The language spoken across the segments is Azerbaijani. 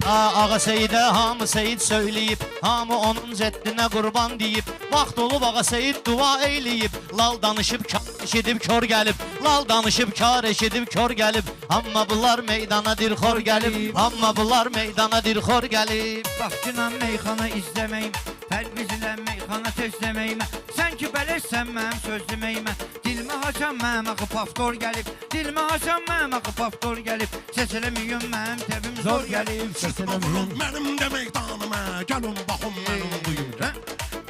Ağa Seyidə hamı Seyid söyləyib, hamı onun cəddinə qurban deyib. Vaxt olub Ağa Seyid dua eyləyib, lal danışıb kar eşidib kör gəlib. Lal danışıb kar eşidib kör gəlib. Amma bunlar meydana dirxor gəlib, amma bunlar meydana dirxor gəlib. Vaxtına meyxana izləməyim, pərvizlə meyxana tezləməyimə. Sən ki bələdsən mənim söz deməyimə. Dilmə haçan mənim axı paftor gəlib, dilmə haçan mənim axı paftor gəlib. Səs eləməyim mənim təbim zor gəlib. Səs eləməyim mənim də meydanıma, gəlin baxın mənim buyur.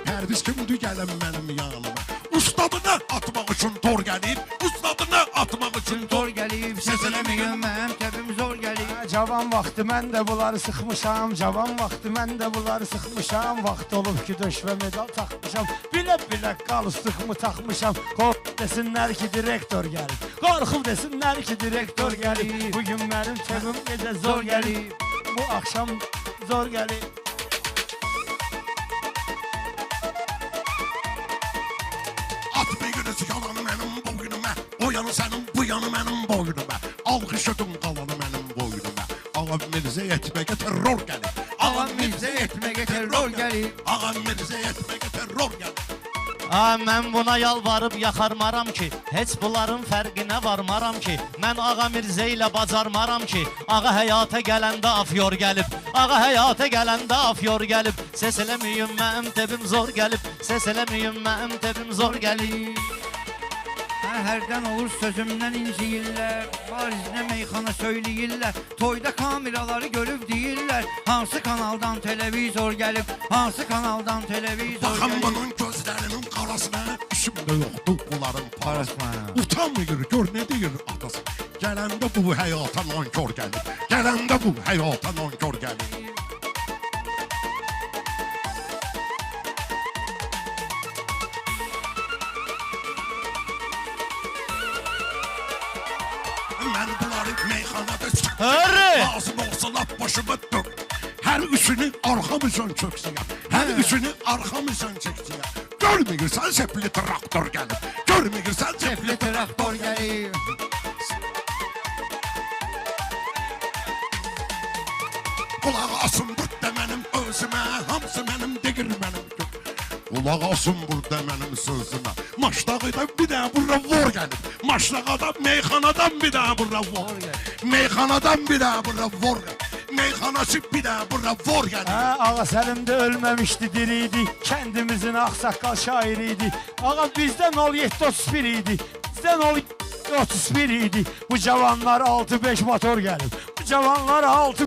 Pərviz kimdir gələn mənim yanıma. Ustadını atmaq üçün tor gəlib, ustadını atmaq üçün tor gəlib. Səs eləməyim mənim təbim zor gəlib. Cavan vaxtı mən də bunları sıxmışam, cavan vaxtı mən də bunları sıxmışam. Vaxt olub ki döşvə medal taxmışam, bilə-bilə qalıstıqmı taxmışam. Qorxub desinlər ki direktor gəlib, qorxub desinlər ki direktor gəlib. Bugün mənim təbim necə zor gəlib, bu axşam zor gəlib. At beyginiz yalanı mənim boynuma, o yanı sənin, bu yanı mənim boynuma. Alqış ödüm qalanı mənim boynuma. Ağam Mirzə etməyə terror gəlib, Ağam Mirzə etməyə terror gəlib, Ağam Mirzə etməyə terror gəlib. Mən buna yalvarıb yaxarmaram ki, heç bunların fərqinə varmaram ki. Mən Ağa Mirzə ilə bacarmaram ki, ağa həyata gələndə afyor gəlib, ağa həyata gələndə afyor gəlib. Səs eləməyim mənim təbim zor gəlib, səs eləməyim mənim təbim zor gəlib. Hərdən olur sözümdən inciyirlər, barizinə meyxana söyləyirlər. Toyda kameraları görüb deyirlər, hansı kanaldan televizor gəlib, hansı kanaldan televizor Baxın gəlib. bunun gözlərinin qarasına, işimdə yoxdur bunların parasına. Parasına. Utanmıyor, gör nə deyir atası. Gələndə bu həyata nankor gəlib, gələndə bu həyata nankor gəlib. Mən bunları meyxanada Hörü! lazım olsa lap başımı dök. Hər üçünü arxamızdan çöksəyəm, hər üçünü arxamızdan çəksəyəm. Görməyirsən sepli traktor gəlib, görməyirsən sepli Sepli traktor gəlib. Qulaq asın burada mənim özümə, hamısı mənim deyir mənim gök. Qulaq asın burada mənim sözümə, maşdağıdan bir daha bura vor gəlib. Maşdağıdan, meyxanadan bir daha bura vor gəlib. Meyxanadan bir daha bura vor gəlib. Meyxanası bir daha bura vor gəlib. Ağa Səlim də ölməmişdi, diriydi, kəndimizin ağsaqqal şairiydi. Ağa bizdən 0731 idi, bizdən 31 idi. Bu cavanlar 6-5 motor gəlib, bu cavanlar 6